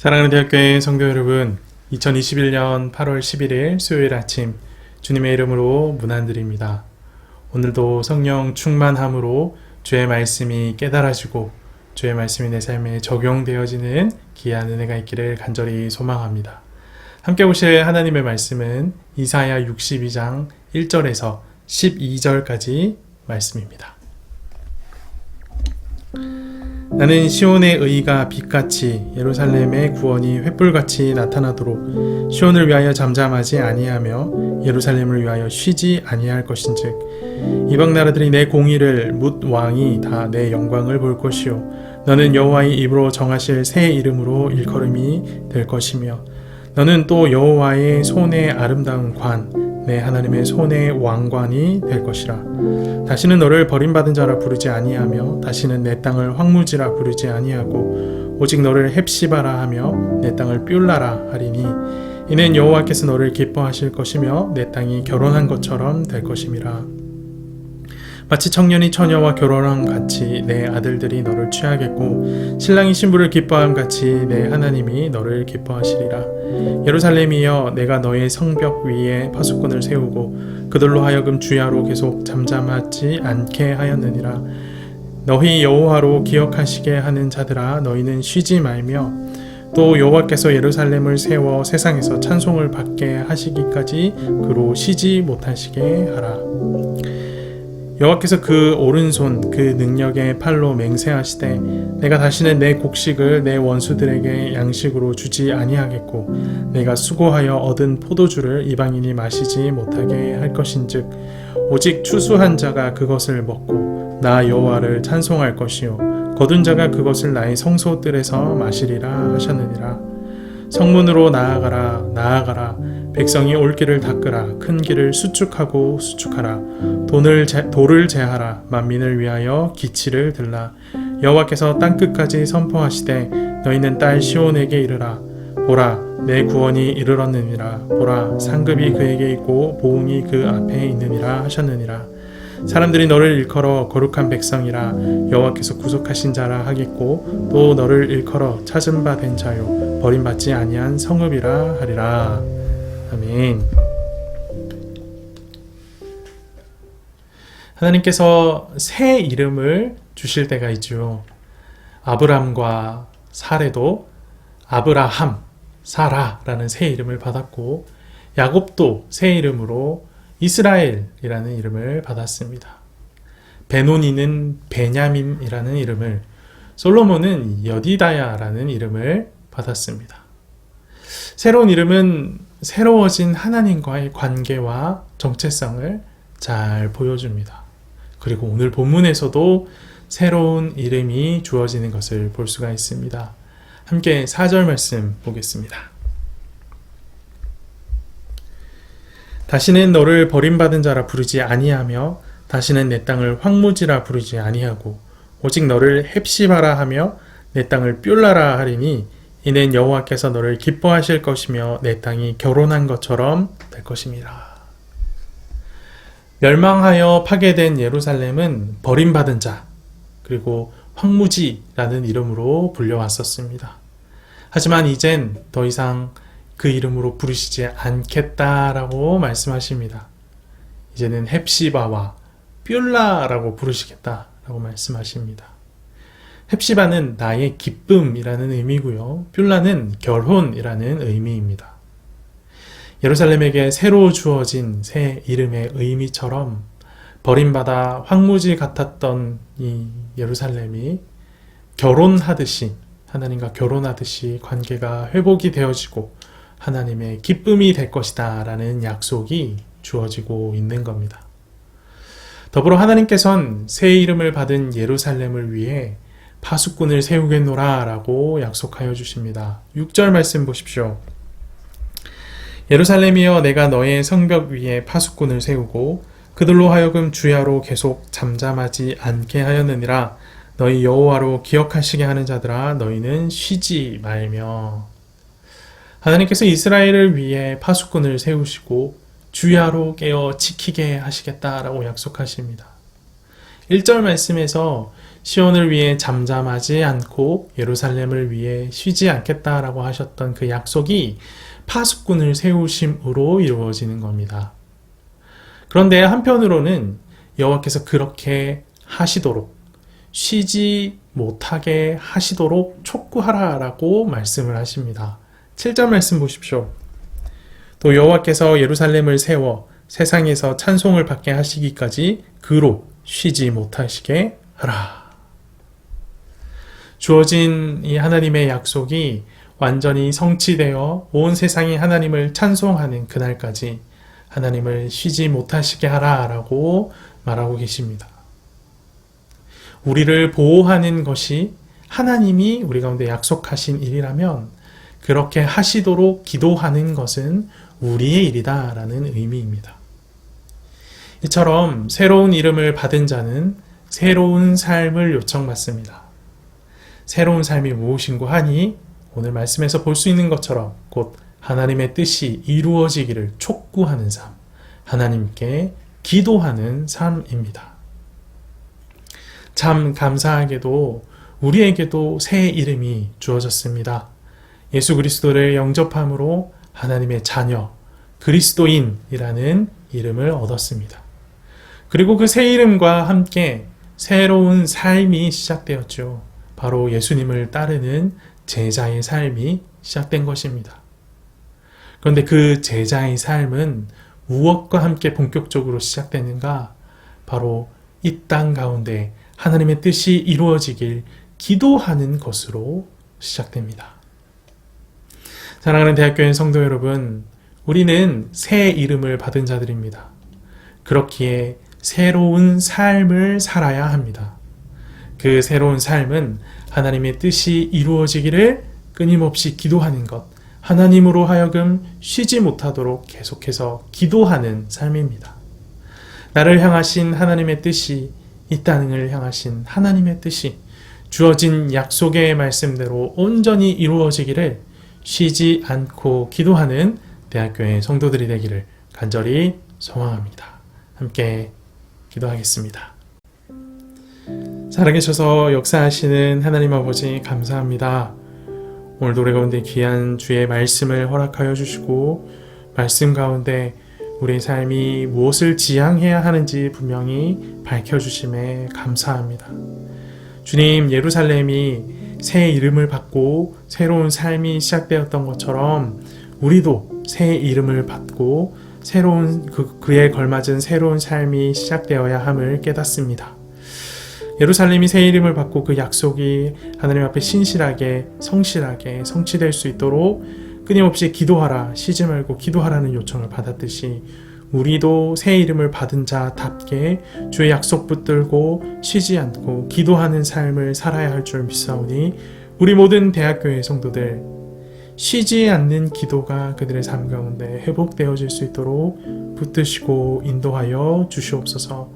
사랑하는 대학교의 성도 여러분, 2021년 8월 11일 수요일 아침 주님의 이름으로 문안드립니다. 오늘도 성령 충만함으로 주의 말씀이 깨달아지고 주의 말씀이 내 삶에 적용되어지는 귀한 은혜가 있기를 간절히 소망합니다. 함께 보실 하나님의 말씀은 이사야 62장 1절에서 12절까지 말씀입니다. 나는 시온의 의가 빛같이 예루살렘의 구원이 횃불같이 나타나도록 시온을 위하여 잠잠하지 아니하며 예루살렘을 위하여 쉬지 아니할 것인즉 이방 나라들이 내 공의를 묻 왕이 다 내 영광을 볼 것이요 너는 여호와의 입으로 정하실 새 이름으로 일컬음이 될 것이며 너는 또 여호와의 손의 아름다운 관 내 하나님의 손의 왕관이 될 것이라. 다시는 너를 버림받은 자라 부르지 아니하며 다시는 내 땅을 황무지라 부르지 아니하고 오직 너를 헵시바라 하며 내 땅을 뷸라라 하리니 이는 여호와께서 너를 기뻐하실 것이며 내 땅이 결혼한 것처럼 될 것임이라. 마치 청년이 처녀와 결혼함 같이 내 아들들이 너를 취하겠고 신랑이 신부를 기뻐함 같이 내 하나님이 너를 기뻐하시리라. 예루살렘이여 내가 너의 성벽 위에 파수꾼을 세우고 그들로 하여금 주야로 계속 잠잠하지 않게 하였느니라. 너희 여호와로 기억하시게 하는 자들아 너희는 쉬지 말며 또 여호와께서 예루살렘을 세워 세상에서 찬송을 받게 하시기까지 그로 쉬지 못하시게 하라. 여호와께서 그 오른손 그 능력의 팔로 맹세하시되 내가 다시는 내 곡식을 내 원수들에게 양식으로 주지 아니하겠고 내가 수고하여 얻은 포도주를 이방인이 마시지 못하게 할 것인즉 오직 추수한 자가 그것을 먹고 나 여호와를 찬송할 것이요 거둔 자가 그것을 나의 성소들에서 마시리라 하셨느니라. 성문으로 나아가라 나아가라 백성이 올 길을 닦으라 큰 길을 수축하고 수축하라 돌을 제하라 만민을 위하여 기치를 들라. 여호와께서 땅끝까지 선포하시되 너희는 딸 시온에게 이르라. 보라 내 구원이 이르렀느니라. 보라 상급이 그에게 있고 보응이 그 앞에 있느니라 하셨느니라. 사람들이 너를 일컬어 거룩한 백성이라 여호와께서 구속하신 자라 하겠고 또 너를 일컬어 찾은 바 된 자요 버림받지 아니한 성읍이라 하리라. 아멘. 하나님께서 새 이름을 주실 때가 있죠. 아브람과 사레도 아브라함, 사라라는 새 이름을 받았고 야곱도 새 이름으로 이스라엘이라는 이름을 받았습니다. 베노니는 베냐민이라는 이름을, 솔로몬은 여디다야라는 이름을 받았습니다. 새로운 이름은 새로워진 하나님과의 관계와 정체성을 잘 보여줍니다. 그리고 오늘 본문에서도 새로운 이름이 주어지는 것을 볼 수가 있습니다. 함께 4절 말씀 보겠습니다. 다시는 너를 버림받은 자라 부르지 아니하며 다시는 내 땅을 황무지라 부르지 아니하고 오직 너를 헵시바라 하며 내 땅을 뷸라라 하리니 이는 여호와께서 너를 기뻐하실 것이며 내 땅이 결혼한 것처럼 될 것임이라. 멸망하여 파괴된 예루살렘은 버림받은 자 그리고 황무지라는 이름으로 불려왔었습니다. 하지만 이젠 더 이상 그 이름으로 부르시지 않겠다라고 말씀하십니다. 이제는 헵시바와 뷸라라고 부르시겠다라고 말씀하십니다. 헵시바는 나의 기쁨이라는 의미고요. 뷸라는 결혼이라는 의미입니다. 예루살렘에게 새로 주어진 새 이름의 의미처럼 버림받아 황무지 같았던 이 예루살렘이 결혼하듯이, 하나님과 결혼하듯이 관계가 회복이 되어지고 하나님의 기쁨이 될 것이다 라는 약속이 주어지고 있는 겁니다. 더불어 하나님께서는 새 이름을 받은 예루살렘을 위해 파수꾼을 세우겠노라 라고 약속하여 주십니다. 6절 말씀 보십시오. 예루살렘이여 내가 너의 성벽 위에 파수꾼을 세우고 그들로 하여금 주야로 계속 잠잠하지 않게 하였느니라. 너희 여호와로 기억하시게 하는 자들아 너희는 쉬지 말며. 하나님께서 이스라엘을 위해 파수꾼을 세우시고 주야로 깨어 지키게 하시겠다라고 약속하십니다. 1절 말씀에서 시온을 위해 잠잠하지 않고 예루살렘을 위해 쉬지 않겠다라고 하셨던 그 약속이 파수꾼을 세우심으로 이루어지는 겁니다. 그런데 한편으로는 여호와께서 그렇게 하시도록, 쉬지 못하게 하시도록 촉구하라라고 말씀을 하십니다. 7절 말씀 보십시오. 또 여호와께서 예루살렘을 세워 세상에서 찬송을 받게 하시기까지 그로 쉬지 못하시게 하라. 주어진 이 하나님의 약속이 완전히 성취되어 온 세상이 하나님을 찬송하는 그날까지 하나님을 쉬지 못하시게 하라라고 말하고 계십니다. 우리를 보호하는 것이 하나님이 우리 가운데 약속하신 일이라면 그렇게 하시도록 기도하는 것은 우리의 일이다라는 의미입니다. 이처럼 새로운 이름을 받은 자는 새로운 삶을 요청받습니다. 새로운 삶이 무엇인고 하니 오늘 말씀에서 볼 수 있는 것처럼 곧 하나님의 뜻이 이루어지기를 촉구하는 삶, 하나님께 기도하는 삶입니다. 참 감사하게도 우리에게도 새 이름이 주어졌습니다. 예수 그리스도를 영접함으로 하나님의 자녀, 그리스도인이라는 이름을 얻었습니다. 그리고 그 새 이름과 함께 새로운 삶이 시작되었죠. 바로 예수님을 따르는 제자의 삶이 시작된 것입니다. 그런데 그 제자의 삶은 무엇과 함께 본격적으로 시작되는가? 바로 이 땅 가운데 하나님의 뜻이 이루어지길 기도하는 것으로 시작됩니다. 사랑하는 대학교인 성도 여러분, 우리는 새 이름을 받은 자들입니다. 그렇기에 새로운 삶을 살아야 합니다. 그 새로운 삶은 하나님의 뜻이 이루어지기를 끊임없이 기도하는 것, 하나님으로 하여금 쉬지 못하도록 계속해서 기도하는 삶입니다. 나를 향하신 하나님의 뜻이, 이 땅을 향하신 하나님의 뜻이 주어진 약속의 말씀대로 온전히 이루어지기를 쉬지 않고 기도하는 대학교의 성도들이 되기를 간절히 소망합니다. 함께 기도하겠습니다. 살아계셔서 역사하시는 하나님 아버지 감사합니다. 오늘 노래 가운데 귀한 주의 말씀을 허락하여 주시고 말씀 가운데 우리의 삶이 무엇을 지향해야 하는지 분명히 밝혀주심에 감사합니다. 주님, 예루살렘이 새 이름을 받고 새로운 삶이 시작되었던 것처럼 우리도 새 이름을 받고 새로운 그에 걸맞은 새로운 삶이 시작되어야 함을 깨닫습니다. 예루살렘이 새 이름을 받고 그 약속이 하나님 앞에 신실하게 성실하게 성취될 수 있도록 끊임없이 기도하라, 쉬지 말고 기도하라는 요청을 받았듯이 우리도 새 이름을 받은 자답게 주의 약속 붙들고 쉬지 않고 기도하는 삶을 살아야 할 줄 믿사오니 우리 모든 대학교의 성도들 쉬지 않는 기도가 그들의 삶 가운데 회복되어질 수 있도록 붙드시고 인도하여 주시옵소서.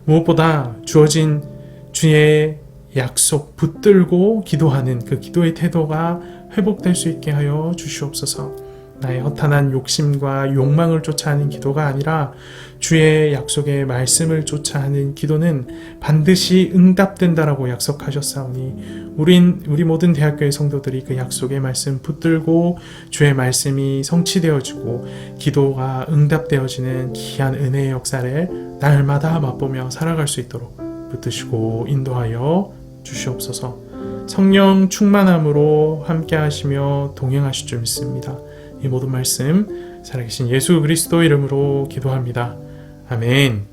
무엇보다 주어진 주의 약속 붙들고 기도하는 그 기도의 태도가 회복될 수 있게 하여 주시옵소서. 나의 허탄한 욕심과 욕망을 쫓아하는 기도가 아니라 주의 약속의 말씀을 쫓아하는 기도는 반드시 응답된다라고 약속하셨사오니 우리 모든 대학교의 성도들이 그 약속의 말씀 붙들고 주의 말씀이 성취되어지고 기도가 응답되어지는 귀한 은혜의 역사를 날마다 맛보며 살아갈 수 있도록 붙드시고 인도하여 주시옵소서. 성령 충만함으로 함께 하시며 동행하실 줄 믿습니다. 이 모든 말씀 살아계신 예수 그리스도 이름으로 기도합니다. 아멘.